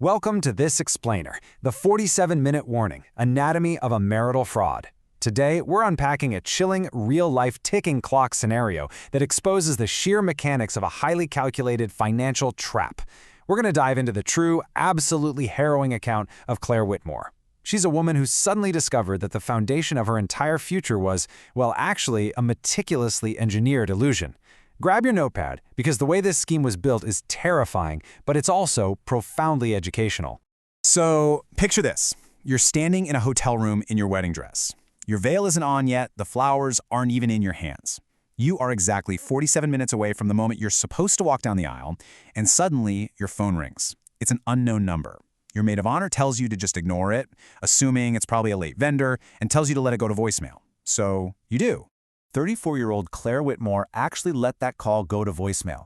Welcome to This Explainer, the 47-minute warning, anatomy of a marital fraud. Today, we're unpacking a chilling, real-life ticking clock scenario that exposes the sheer mechanics of a highly calculated financial trap. We're going to dive into the true, absolutely harrowing account of Claire Whitmore. She's a woman who suddenly discovered that the foundation of her entire future was, well, actually, a meticulously engineered illusion. Grab your notepad, because the way this scheme was built is terrifying, but it's also profoundly educational. So, picture this. You're standing in a hotel room in your wedding dress. Your veil isn't on yet, the flowers aren't even in your hands. You are exactly 47 minutes away from the moment you're supposed to walk down the aisle, and suddenly your phone rings. It's an unknown number. Your maid of honor tells you to just ignore it, assuming it's probably a late vendor, and tells you to let it go to voicemail. So, you do. 34-year-old Claire Whitmore actually let that call go to voicemail.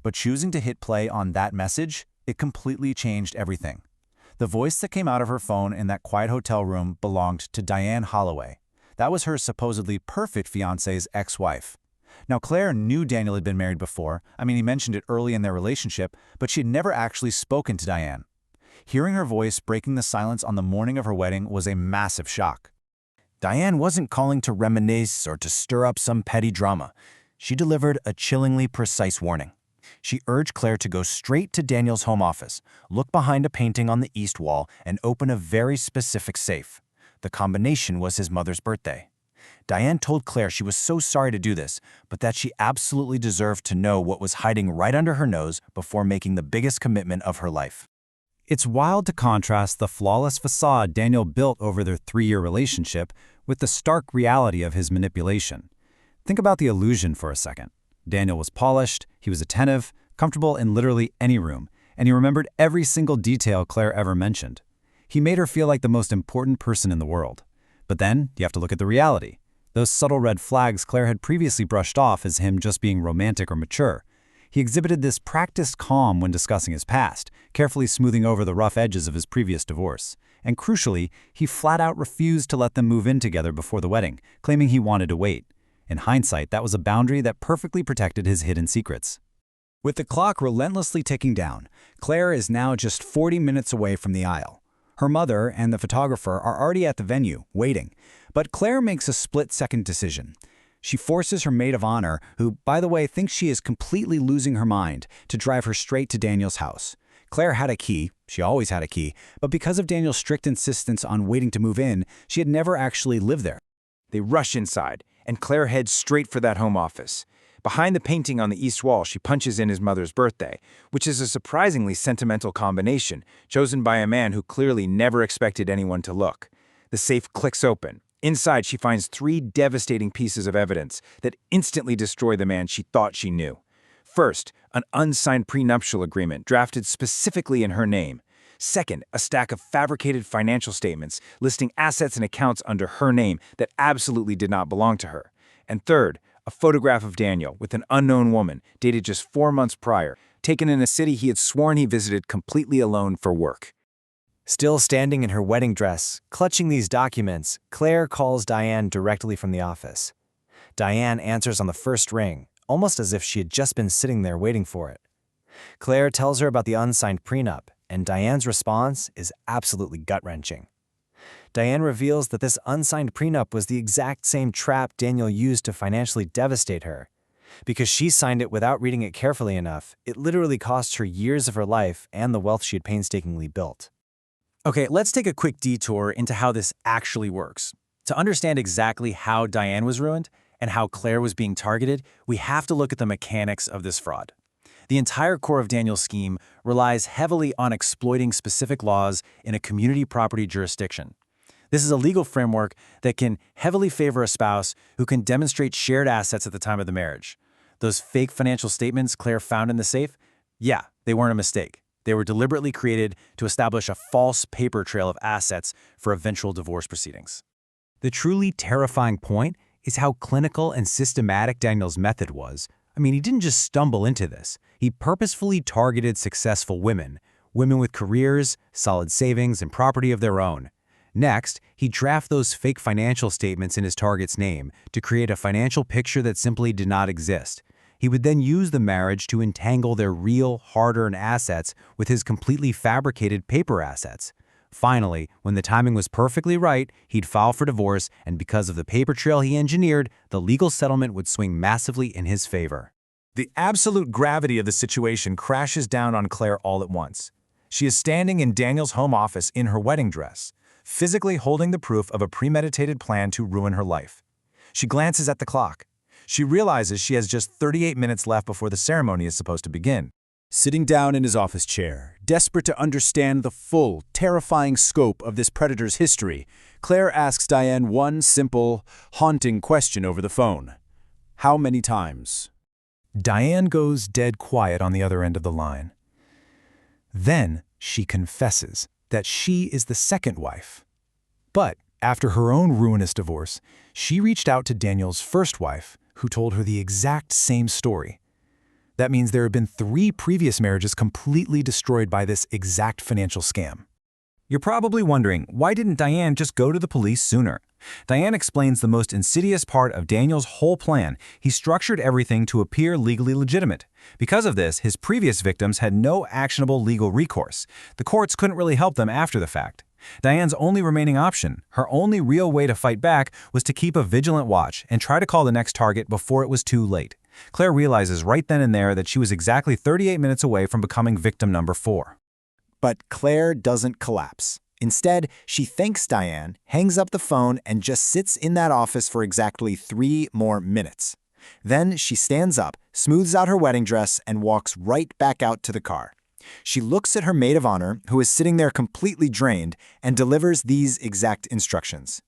But choosing to hit play on that message, it completely changed everything. The voice that came out of her phone in that quiet hotel room belonged to Diane Holloway. That was her supposedly perfect fiancé's ex-wife. Now, Claire knew Daniel had been married before. He mentioned it early in their relationship, but she had never actually spoken to Diane. Hearing her voice breaking the silence on the morning of her wedding was a massive shock. Diane wasn't calling to reminisce or to stir up some petty drama. She delivered a chillingly precise warning. She urged Claire to go straight to Daniel's home office, look behind a painting on the east wall, and open a very specific safe. The combination was his mother's birthday. Diane told Claire she was so sorry to do this, but that she absolutely deserved to know what was hiding right under her nose before making the biggest commitment of her life. It's wild to contrast the flawless facade Daniel built over their 3-year relationship with the stark reality of his manipulation. Think about the illusion for a second. Daniel was polished, he was attentive, comfortable in literally any room, and he remembered every single detail Claire ever mentioned. He made her feel like the most important person in the world. But then, you have to look at the reality. Those subtle red flags Claire had previously brushed off as him just being romantic or mature. He exhibited this practiced calm when discussing his past, carefully smoothing over the rough edges of his previous divorce. And crucially, he flat out refused to let them move in together before the wedding, claiming he wanted to wait. In hindsight, that was a boundary that perfectly protected his hidden secrets. With the clock relentlessly ticking down, Claire is now just 40 minutes away from the aisle. Her mother and the photographer are already at the venue, waiting. But Claire makes a split-second decision. She forces her maid of honor, who, by the way, thinks she is completely losing her mind, to drive her straight to Daniel's house. Claire had a key, she always had a key, but because of Daniel's strict insistence on waiting to move in, she had never actually lived there. They rush inside, and Claire heads straight for that home office. Behind the painting on the east wall, she punches in his mother's birthday, which is a surprisingly sentimental combination, chosen by a man who clearly never expected anyone to look. The safe clicks open. Inside, she finds 3 devastating pieces of evidence that instantly destroy the man she thought she knew. First, an unsigned prenuptial agreement drafted specifically in her name. Second, a stack of fabricated financial statements listing assets and accounts under her name that absolutely did not belong to her. And third, a photograph of Daniel with an unknown woman dated just 4 months prior, taken in a city he had sworn he visited completely alone for work. Still standing in her wedding dress, clutching these documents, Claire calls Diane directly from the office. Diane answers on the first ring, almost as if she had just been sitting there waiting for it. Claire tells her about the unsigned prenup, and Diane's response is absolutely gut-wrenching. Diane reveals that this unsigned prenup was the exact same trap Daniel used to financially devastate her. Because she signed it without reading it carefully enough, it literally cost her years of her life and the wealth she had painstakingly built. Okay, let's take a quick detour into how this actually works. To understand exactly how Diane was ruined and how Claire was being targeted, we have to look at the mechanics of this fraud. The entire core of Daniel's scheme relies heavily on exploiting specific laws in a community property jurisdiction. This is a legal framework that can heavily favor a spouse who can demonstrate shared assets at the time of the marriage. Those fake financial statements Claire found in the safe? Yeah, they weren't a mistake. They were deliberately created to establish a false paper trail of assets for eventual divorce proceedings. The truly terrifying point is how clinical and systematic Daniel's method was. He didn't just stumble into this. He purposefully targeted successful women with careers, solid savings, and property of their own. Next, he drafted those fake financial statements in his target's name to create a financial picture that simply did not exist. He would then use the marriage to entangle their real, hard-earned assets with his completely fabricated paper assets. Finally, when the timing was perfectly right, he'd file for divorce, and because of the paper trail he engineered, the legal settlement would swing massively in his favor. The absolute gravity of the situation crashes down on Claire all at once. She is standing in Daniel's home office in her wedding dress, physically holding the proof of a premeditated plan to ruin her life. She glances at the clock. She realizes she has just 38 minutes left before the ceremony is supposed to begin. Sitting down in his office chair, desperate to understand the full, terrifying scope of this predator's history, Claire asks Diane one simple, haunting question over the phone. How many times? Diane goes dead quiet on the other end of the line. Then she confesses that she is the second wife. But after her own ruinous divorce, she reached out to Daniel's first wife, who told her the exact same story. That means there have been 3 previous marriages completely destroyed by this exact financial scam. You're probably wondering, why didn't Diane just go to the police sooner? Diane explains the most insidious part of Daniel's whole plan. He structured everything to appear legally legitimate. Because of this, his previous victims had no actionable legal recourse. The courts couldn't really help them after the fact. Diane's only remaining option, her only real way to fight back, was to keep a vigilant watch and try to call the next target before it was too late. Claire realizes right then and there that she was exactly 38 minutes away from becoming victim number 4. But Claire doesn't collapse. Instead, she thanks Diane, hangs up the phone, and just sits in that office for exactly 3 more minutes. Then she stands up, smooths out her wedding dress, and walks right back out to the car. She looks at her maid of honor, who is sitting there completely drained, and delivers these exact instructions.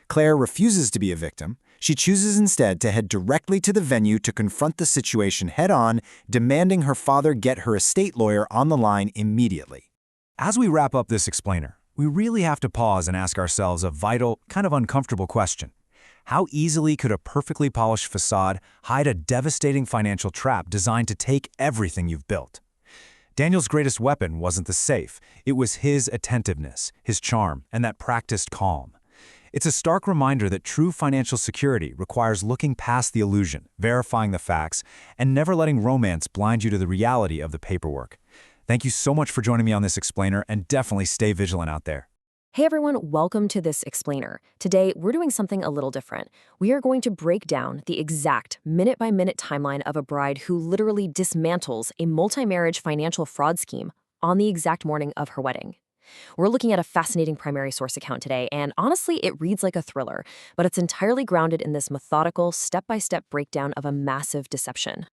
Claire refuses to be a victim. She chooses instead to head directly to the venue to confront the situation head-on, demanding her father get her estate lawyer on the line immediately. As we wrap up this explainer, we really have to pause and ask ourselves a vital, kind of uncomfortable question. How easily could a perfectly polished facade hide a devastating financial trap designed to take everything you've built? Daniel's greatest weapon wasn't the safe. It was his attentiveness, his charm, and that practiced calm. It's a stark reminder that true financial security requires looking past the illusion, verifying the facts, and never letting romance blind you to the reality of the paperwork. Thank you so much for joining me on this explainer, and definitely stay vigilant out there. Hey everyone, welcome to this explainer. Today, we're doing something a little different. We are going to break down the exact minute-by-minute timeline of a bride who literally dismantles a multi-marriage financial fraud scheme on the exact morning of her wedding. We're looking at a fascinating primary source account today, and honestly, it reads like a thriller, but it's entirely grounded in this methodical, step-by-step breakdown of a massive deception.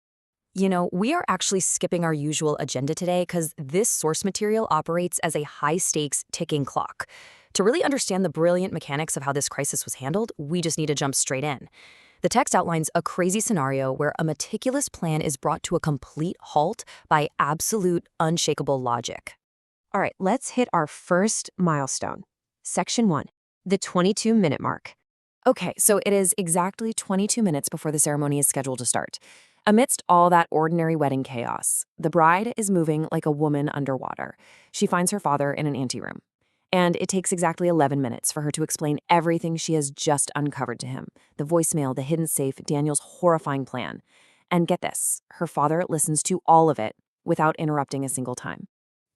You know, we are actually skipping our usual agenda today because this source material operates as a high-stakes ticking clock. To really understand the brilliant mechanics of how this crisis was handled, we just need to jump straight in. The text outlines a crazy scenario where a meticulous plan is brought to a complete halt by absolute, unshakable logic. All right, let's hit our first milestone. Section 1, the 22-minute mark. Okay, so it is exactly 22 minutes before the ceremony is scheduled to start. Amidst all that ordinary wedding chaos, the bride is moving like a woman underwater. She finds her father in an anteroom. And it takes exactly 11 minutes for her to explain everything she has just uncovered to him. The voicemail, the hidden safe, Daniel's horrifying plan. And get this, her father listens to all of it without interrupting a single time.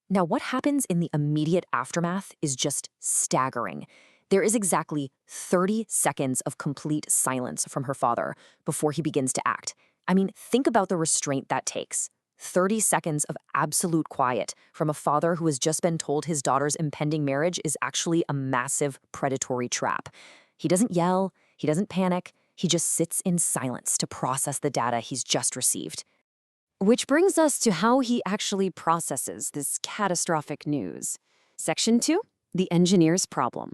Now, what happens in the immediate aftermath is just staggering. There is exactly 30 seconds of complete silence from her father before he begins to act. I mean, think about the restraint that takes. 30 seconds of absolute quiet from a father who has just been told his daughter's impending marriage is actually a massive predatory trap. He doesn't yell, he doesn't panic, he just sits in silence to process the data he's just received. Which brings us to how he actually processes this catastrophic news. Section 2, the engineer's problem.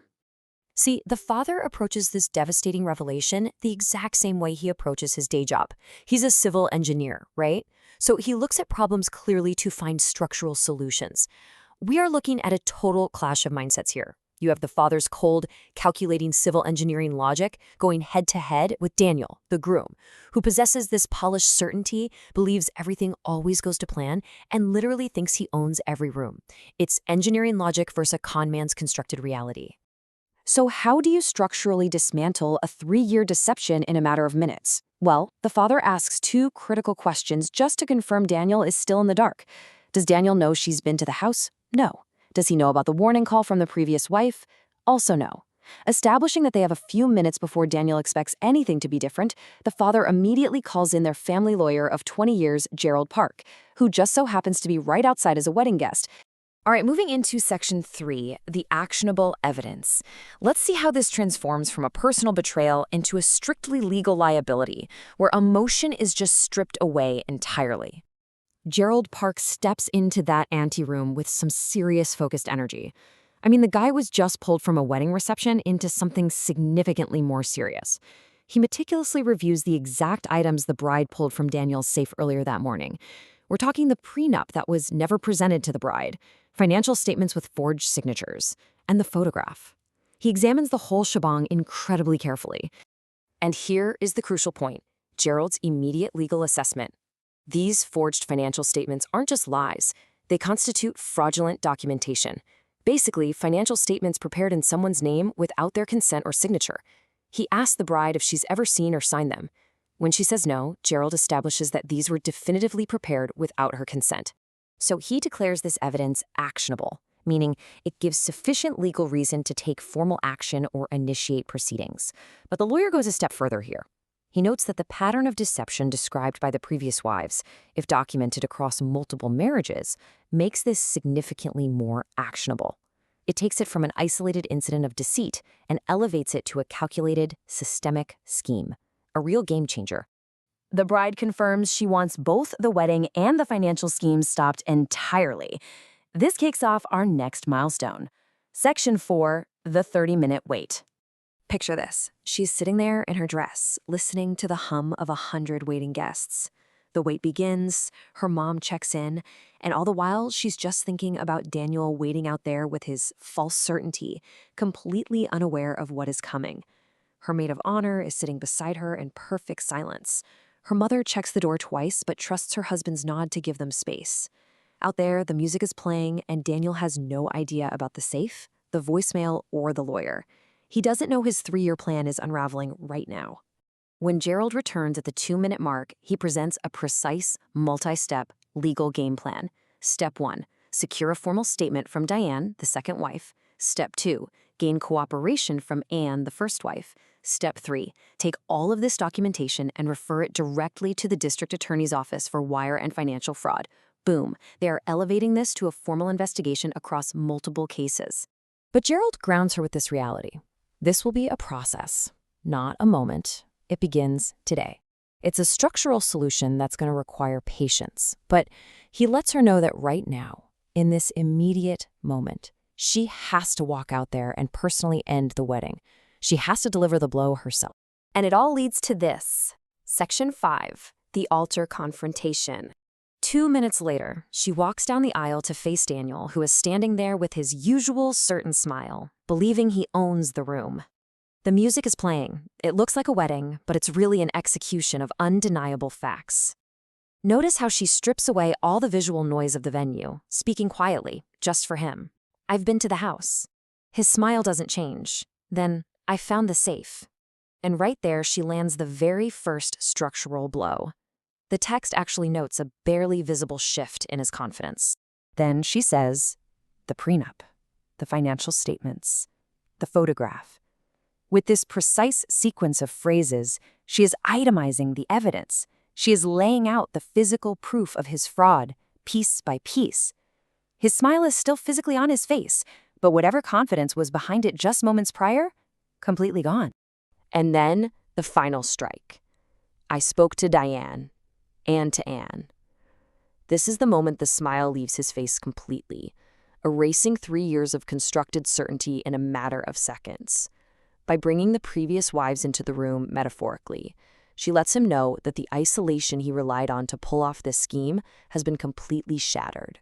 See, the father approaches this devastating revelation the exact same way he approaches his day job. He's a civil engineer, right? So he looks at problems clearly to find structural solutions. We are looking at a total clash of mindsets here. You have the father's cold, calculating civil engineering logic going head-to-head with Daniel, the groom, who possesses this polished certainty, believes everything always goes to plan, and literally thinks he owns every room. It's engineering logic versus a con man's constructed reality. So how do you structurally dismantle a 3-year deception in a matter of minutes? Well, the father asks two critical questions just to confirm Daniel is still in the dark. Does Daniel know she's been to the house? No. Does he know about the warning call from the previous wife? Also no. Establishing that they have a few minutes before Daniel expects anything to be different, the father immediately calls in their family lawyer of 20 years, Gerald Park, who just so happens to be right outside as a wedding guest. All right, moving into section 3, the actionable evidence. Let's see how this transforms from a personal betrayal into a strictly legal liability, where emotion is just stripped away entirely. Gerald Park steps into that anteroom with some serious focused energy. I mean, the guy was just pulled from a wedding reception into something significantly more serious. He meticulously reviews the exact items the bride pulled from Daniel's safe earlier that morning. We're talking the prenup that was never presented to the bride, financial statements with forged signatures, and the photograph. He examines the whole shebang incredibly carefully. And here is the crucial point, Gerald's immediate legal assessment. These forged financial statements aren't just lies. They constitute fraudulent documentation. Basically, financial statements prepared in someone's name without their consent or signature. He asks the bride if she's ever seen or signed them. When she says no, Gerald establishes that these were definitively prepared without her consent. So he declares this evidence actionable, meaning it gives sufficient legal reason to take formal action or initiate proceedings. But the lawyer goes a step further here. He notes that the pattern of deception described by the previous wives, if documented across multiple marriages, makes this significantly more actionable. It takes it from an isolated incident of deceit and elevates it to a calculated, systemic scheme, a real game changer. The bride confirms she wants both the wedding and the financial schemes stopped entirely. This kicks off our next milestone. Section 4, the 30-minute wait. Picture this. She's sitting there in her dress, listening to the hum of 100 waiting guests. The wait begins, her mom checks in, and all the while she's just thinking about Daniel waiting out there with his false certainty, completely unaware of what is coming. Her maid of honor is sitting beside her in perfect silence. Her mother checks the door twice but trusts her husband's nod to give them space. Out there, the music is playing and Daniel has no idea about the safe, the voicemail, or the lawyer. He doesn't know his 3-year plan is unraveling right now. When Gerald returns at the 2-minute mark, he presents a precise, multi-step legal game plan. Step 1, secure a formal statement from Diane, the second wife. Step 2, gain cooperation from Anne, the first wife. Step 3, take all of this documentation and refer it directly to the district attorney's office for wire and financial fraud. Boom, they are elevating this to a formal investigation across multiple cases. But Gerald grounds her with this reality. This will be a process, not a moment. It begins today. It's a structural solution that's going to require patience, but he lets her know that right now, in this immediate moment, she has to walk out there and personally end the wedding. She has to deliver the blow herself. And it all leads to this. Section 5, the altar confrontation. 2 minutes later, she walks down the aisle to face Daniel, who is standing there with his usual certain smile, believing he owns the room. The music is playing. It looks like a wedding, but it's really an execution of undeniable facts. Notice how she strips away all the visual noise of the venue, speaking quietly, just for him. I've been to the house. His smile doesn't change. Then, I found the safe. And right there, she lands the very first structural blow. The text actually notes a barely visible shift in his confidence. Then she says, the prenup, the financial statements, the photograph. With this precise sequence of phrases, she is itemizing the evidence. She is laying out the physical proof of his fraud, piece by piece. His smile is still physically on his face, but whatever confidence was behind it just moments prior, completely gone. And then the final strike. I spoke to Diane. And to Anne. This is the moment the smile leaves his face completely, erasing 3 years of constructed certainty in a matter of seconds. By bringing the previous wives into the room metaphorically, she lets him know that the isolation he relied on to pull off this scheme has been completely shattered.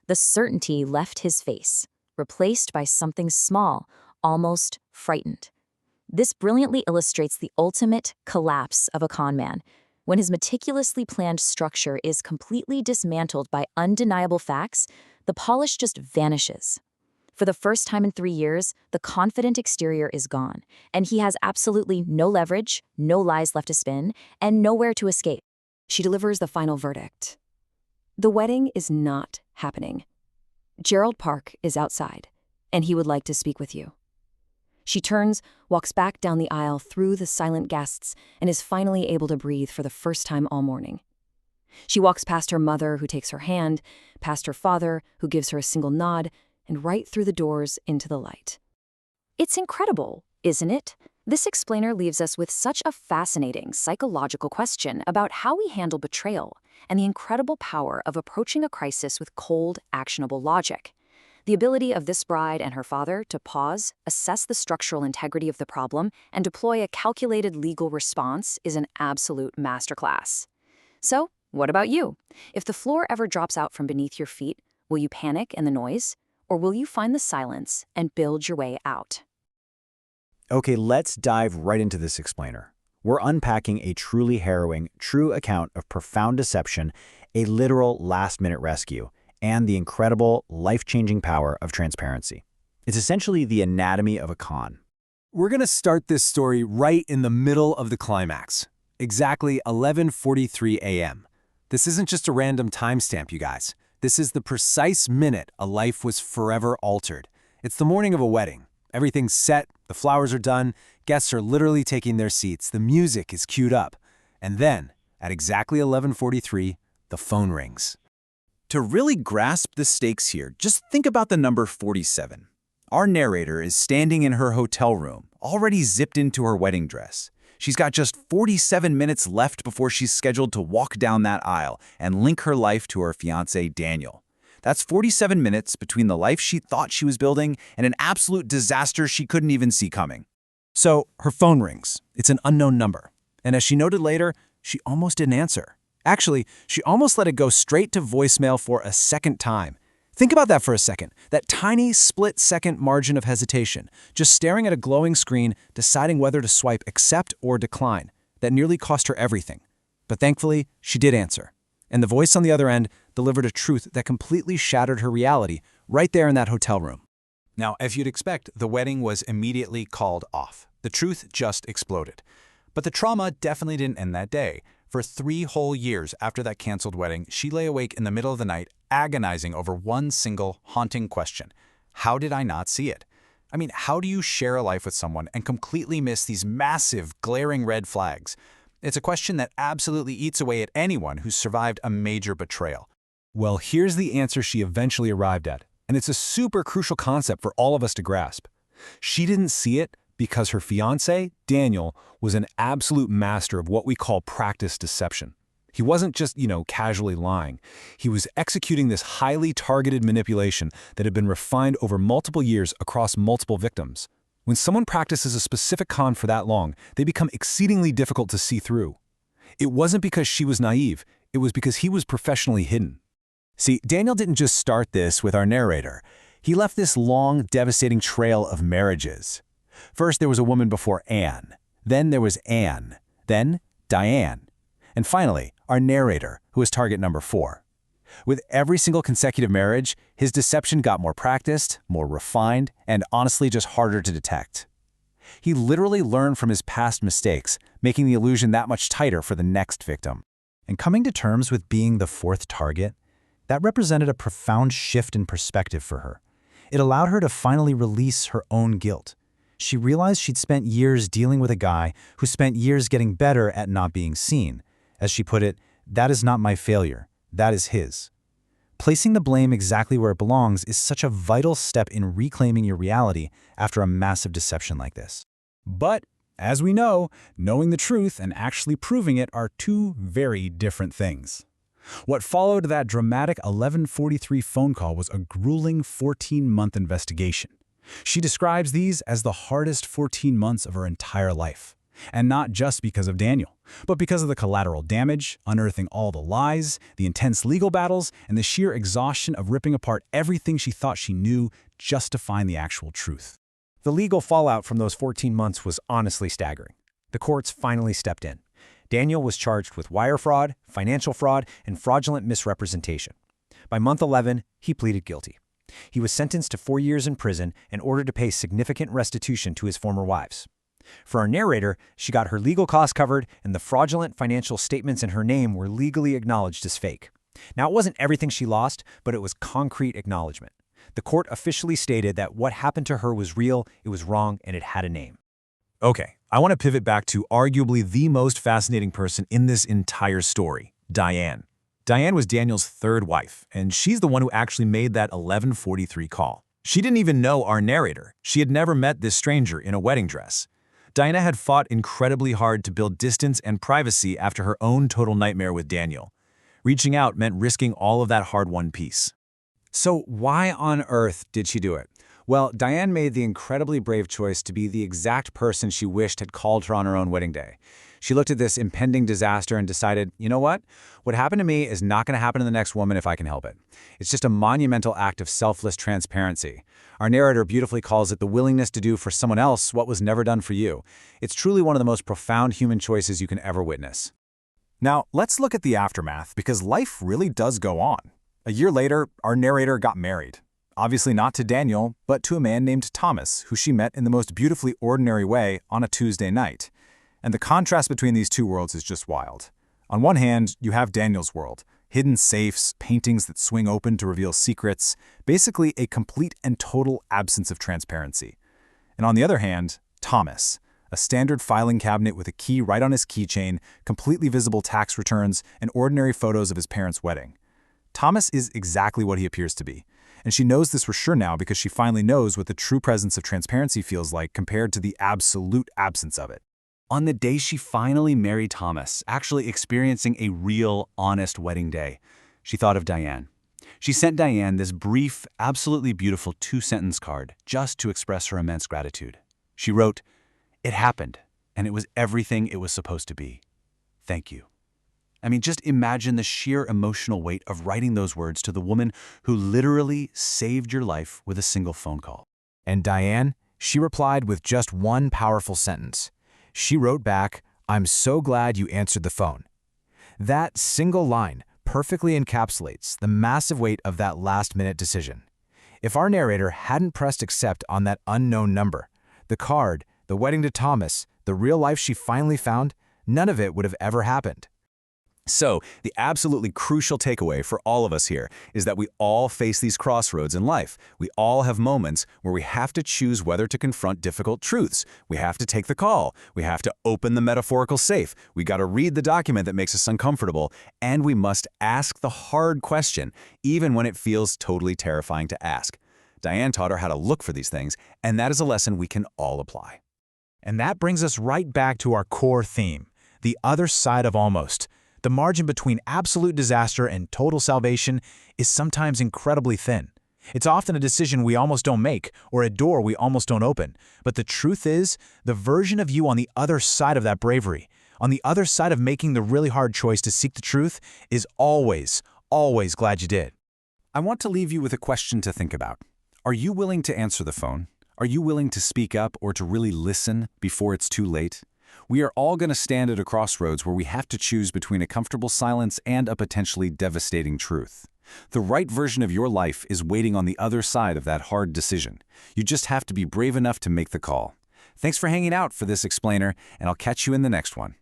The certainty left his face, replaced by something small, almost frightened. This brilliantly illustrates the ultimate collapse of a con man, when his meticulously planned structure is completely dismantled by undeniable facts, the polish just vanishes. For the first time in 3 years, the confident exterior is gone, and he has absolutely no leverage, no lies left to spin, and nowhere to escape. She delivers the final verdict. The wedding is not happening. Gerald Park is outside, and he would like to speak with you. She turns, walks back down the aisle through the silent guests, and is finally able to breathe for the first time all morning. She walks past her mother, who takes her hand, past her father, who gives her a single nod, and right through the doors into the light. It's incredible, isn't it? This explainer leaves us with such a fascinating psychological question about how we handle betrayal and the incredible power of approaching a crisis with cold, actionable logic. The ability of this bride and her father to pause, assess the structural integrity of the problem, and deploy a calculated legal response is an absolute masterclass. So, what about you? If the floor ever drops out from beneath your feet, will you panic in the noise? Or will you find the silence and build your way out? Okay, let's dive right into this explainer. We're unpacking a truly harrowing, true account of profound deception, a literal last-minute rescue, and the incredible, life-changing power of transparency. It's essentially the anatomy of a con. We're going to start this story right in the middle of the climax, exactly 11:43 a.m. This isn't just a random timestamp, you guys. This is the precise minute a life was forever altered. It's the morning of a wedding. Everything's set, the flowers are done, guests are literally taking their seats, the music is queued up. And then, at exactly 11:43, the phone rings. To really grasp the stakes here, just think about the number 47. Our narrator is standing in her hotel room, already zipped into her wedding dress. She's got just 47 minutes left before she's scheduled to walk down that aisle and link her life to her fiancé, Daniel. That's 47 minutes between the life she thought she was building and an absolute disaster she couldn't even see coming. So her phone rings. It's an unknown number. And as she noted later, she almost didn't answer. Actually, she almost let it go straight to voicemail for a second time. Think about that for a second. That tiny split-second margin of hesitation, just staring at a glowing screen, deciding whether to swipe accept or decline. That nearly cost her everything. But thankfully, she did answer. And the voice on the other end delivered a truth that completely shattered her reality right there in that hotel room. Now, as you'd expect, the wedding was immediately called off. The truth just exploded. But the trauma definitely didn't end that day. For 3 whole years after that canceled wedding, she lay awake in the middle of the night, agonizing over one single, haunting question. How did I not see it? I mean, how do you share a life with someone and completely miss these massive, glaring red flags? It's a question that absolutely eats away at anyone who's survived a major betrayal. Well, here's the answer she eventually arrived at, and it's a super crucial concept for all of us to grasp. She didn't see it because her fiancé, Daniel, was an absolute master of what we call practice deception. He wasn't just, casually lying. He was executing this highly targeted manipulation that had been refined over multiple years across multiple victims. When someone practices a specific con for that long, they become exceedingly difficult to see through. It wasn't because she was naive, it was because he was professionally hidden. See, Daniel didn't just start this with our narrator. He left this long, devastating trail of marriages. First, there was a woman before Anne. Then there was Anne. Then Diane. And finally, our narrator, who was target number 4. With every single consecutive marriage, his deception got more practiced, more refined, and honestly just harder to detect. He literally learned from his past mistakes, making the illusion that much tighter for the next victim. And coming to terms with being the 4th target, that represented a profound shift in perspective for her. It allowed her to finally release her own guilt. She realized she'd spent years dealing with a guy who spent years getting better at not being seen. As she put it, that is not my failure, that is his. Placing the blame exactly where it belongs is such a vital step in reclaiming your reality after a massive deception like this. But, as we know, knowing the truth and actually proving it are 2 very different things. What followed that dramatic 11:43 phone call was a grueling 14-month investigation. She describes these as the hardest 14 months of her entire life. And not just because of Daniel, but because of the collateral damage, unearthing all the lies, the intense legal battles, and the sheer exhaustion of ripping apart everything she thought she knew just to find the actual truth. The legal fallout from those 14 months was honestly staggering. The courts finally stepped in. Daniel was charged with wire fraud, financial fraud, and fraudulent misrepresentation. By month 11, he pleaded guilty. He was sentenced to 4 years in prison in order to pay significant restitution to his former wives. For our narrator, she got her legal costs covered, and the fraudulent financial statements in her name were legally acknowledged as fake. Now, it wasn't everything she lost, but it was concrete acknowledgement. The court officially stated that what happened to her was real, it was wrong, and it had a name. Okay, I want to pivot back to arguably the most fascinating person in this entire story, Diane. Diane was Daniel's third wife, and she's the one who actually made that 11:43 call. She didn't even know our narrator. She had never met this stranger in a wedding dress. Diana had fought incredibly hard to build distance and privacy after her own total nightmare with Daniel. Reaching out meant risking all of that hard-won peace. So why on earth did she do it? Well, Diane made the incredibly brave choice to be the exact person she wished had called her on her own wedding day. She looked at this impending disaster and decided, you know what? What happened to me is not going to happen to the next woman if I can help it. It's just a monumental act of selfless transparency. Our narrator beautifully calls it the willingness to do for someone else what was never done for you. It's truly one of the most profound human choices you can ever witness. Now, let's look at the aftermath, because life really does go on. A year later, our narrator got married. Obviously not to Daniel, but to a man named Thomas, who she met in the most beautifully ordinary way on a Tuesday night. And the contrast between these two worlds is just wild. On one hand, you have Daniel's world, hidden safes, paintings that swing open to reveal secrets, basically a complete and total absence of transparency. And on the other hand, Thomas, a standard filing cabinet with a key right on his keychain, completely visible tax returns, and ordinary photos of his parents' wedding. Thomas is exactly what he appears to be. And she knows this for sure now because she finally knows what the true presence of transparency feels like compared to the absolute absence of it. On the day she finally married Thomas, actually experiencing a real, honest wedding day, she thought of Diane. She sent Diane this brief, absolutely beautiful 2-sentence card just to express her immense gratitude. She wrote, "It happened, and it was everything it was supposed to be. Thank you." I mean, just imagine the sheer emotional weight of writing those words to the woman who literally saved your life with a single phone call. And Diane, she replied with just one powerful sentence. She wrote back, "I'm so glad you answered the phone." That single line perfectly encapsulates the massive weight of that last-minute decision. If our narrator hadn't pressed accept on that unknown number, the card, the wedding to Thomas, the real life she finally found, none of it would have ever happened. So, the absolutely crucial takeaway for all of us here is that we all face these crossroads in life. We all have moments where we have to choose whether to confront difficult truths. We have to take the call. We have to open the metaphorical safe. We got to read the document that makes us uncomfortable. And we must ask the hard question, even when it feels totally terrifying to ask. Diane taught her how to look for these things, and that is a lesson we can all apply. And that brings us right back to our core theme, the other side of almost. The margin between absolute disaster and total salvation is sometimes incredibly thin. It's often a decision we almost don't make or a door we almost don't open. But the truth is, the version of you on the other side of that bravery, on the other side of making the really hard choice to seek the truth, is always, always glad you did. I want to leave you with a question to think about. Are you willing to answer the phone? Are you willing to speak up or to really listen before it's too late? We are all going to stand at a crossroads where we have to choose between a comfortable silence and a potentially devastating truth. The right version of your life is waiting on the other side of that hard decision. You just have to be brave enough to make the call. Thanks for hanging out for this explainer, and I'll catch you in the next one.